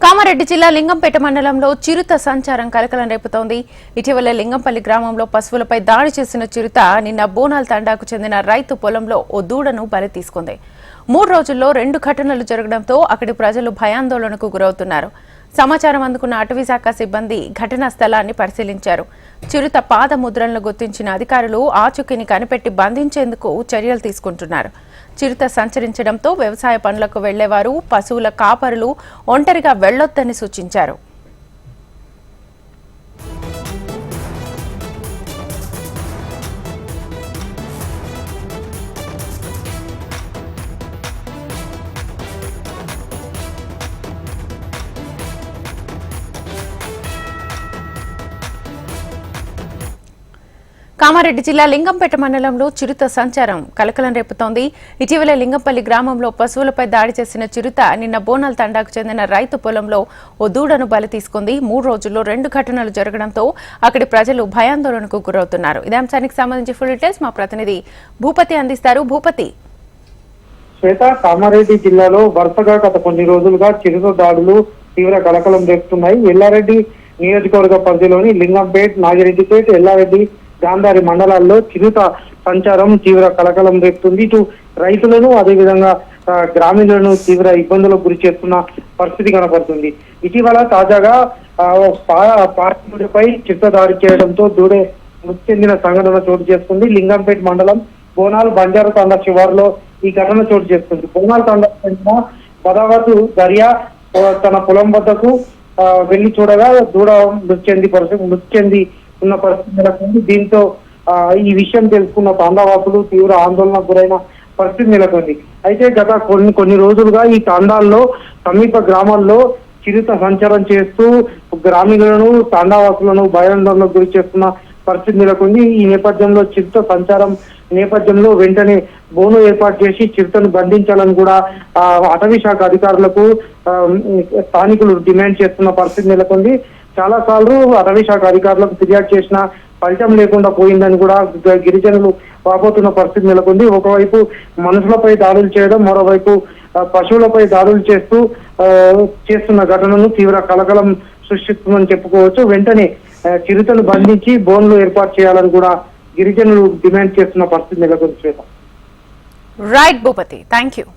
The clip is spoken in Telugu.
కామారెడ్డి జిల్లా లింగంపేట మండలంలో చిరుత సంచారం కలకలం రేపుతోంది. ఇటీవల లింగంపల్లి గ్రామంలో పశువులపై దాడి చేసిన చిరుత నిన్న బోనాల తండాకు చెందిన రైతు పొలంలో ఓ దూడను బలి తీసుకుంది. 3 రోజుల్లో 2 ఘటనలు జరగడంతో అక్కడి ప్రజలు భయాందోళనకు గురవుతున్నారు. సమాచారం అందుకున్న అటవీశాఖ సిబ్బంది ఘటనా స్థలాన్ని పరిశీలించారు. చిరుత పాద ముద్రలను గుర్తించిన అధికారులు ఆచూకీని కనిపెట్టి బంధించేందుకు చర్యలు తీసుకుంటున్నారు. చిరుత సంచరించడంతో వ్యవసాయ పనులకు వెళ్లేవారు, పశువుల కాపరులు ఒంటరిగా వెళ్లొద్దని సూచించారు. కామారెడ్డి జిల్లా లింగంపేట మండలంలో చిరుత సంచారం కలకలం రేపుతోంది. ఇటీవల లింగంపల్లి గ్రామంలో పశువులపై దాడి చేసిన చిరుత నిన్న బోనాల తండాకు చెందిన రైతు పొలంలో ఓ దూడను బలి తీసుకుంది. 3 రోజుల్లో 2 ఘటనలు జరగడంతో అక్కడి ప్రజలు భయాందోళనకు గురవుతున్నారు. ఇదే అంశానికి సంబంధించి ఫుల్ డీటెయిల్స్ మా ప్రతినిధి భూపతి అందిస్తారు. భూపతి, శ్వేత, కామారెడ్డి జిల్లాలో వరుసగా గత కొన్ని రోజులుగా చిరుత దాడులు తీవ్ర కలకలం రేపుతున్నాయి. ఎల్లారెడ్డి నియోజకవర్గ పరిధిలోని లింగంపేట్, నాగిరెడ్డిపేట్, ఎల్లారెడ్డి, గాంధారి మండలాల్లో చిరుత సంచారం తీవ్ర కలకలం రేపుతుంది. ఇటు రైతులను అదేవిధంగా గ్రామీణులను తీవ్ర ఇబ్బందులకు గురి చేస్తున్న పరిస్థితి కనపడుతుంది. ఇటీవల తాజాగా పార్టీపై చిరుత దాడి చేయడంతో దూడే మృతి చెందిన సంఘటన చోటు చేసుకుంది. లింగంపేట్ మండలం బోనాల్ బంజారు తండా శివారులో ఈ ఘటన చోటు చేసుకుంది. బోనాల్ తండా చెందిన పదావతు దర్యా తన పొలం వద్దకు వెళ్లి చూడగా దూడ మృతి చెంది ఉన్న పరిస్థితి నెలకొంది. దీంతో ఈ విషయం తెలుసుకున్న తాండావాసులు తీవ్ర ఆందోళనకు గురైన పరిస్థితి నెలకొంది. అయితే గత కొన్ని రోజులుగా ఈ తాండాల్లో సమీప గ్రామాల్లో చిరుత సంచారం చేస్తూ గ్రామీణులను, తాండావాసులను భయాందోళనకు గురి చేస్తున్న పరిస్థితి నెలకొంది. ఈ నేపథ్యంలో చిరుత సంచారం నేపథ్యంలో వెంటనే బోను ఏర్పాటు చేసి చిరుతను బంధించాలని కూడా అటవీ శాఖ అధికారులకు స్థానికులు డిమాండ్ చేస్తున్న పరిస్థితి నెలకొంది. చాలా సార్లు అటవీ శాఖ అధికారులకు ఫిర్యాదు చేసిన ఫలితం లేకుండా పోయిందని కూడా గిరిజనులు వాపోతున్న పరిస్థితి నెలకొంది. ఒకవైపు మనుషులపై దాడులు చేయడం, మరోవైపు పశువులపై దాడులు చేస్తున్న ఘటనను తీవ్ర కలకలం సృష్టిస్తుందని చెప్పుకోవచ్చు. వెంటనే చిరుతను బంధించి బోన్లు ఏర్పాటు చేయాలని కూడా గిరిజనులు డిమాండ్ చేస్తున్న పరిస్థితి నెలకొంది. Right Bhupathi, thank you.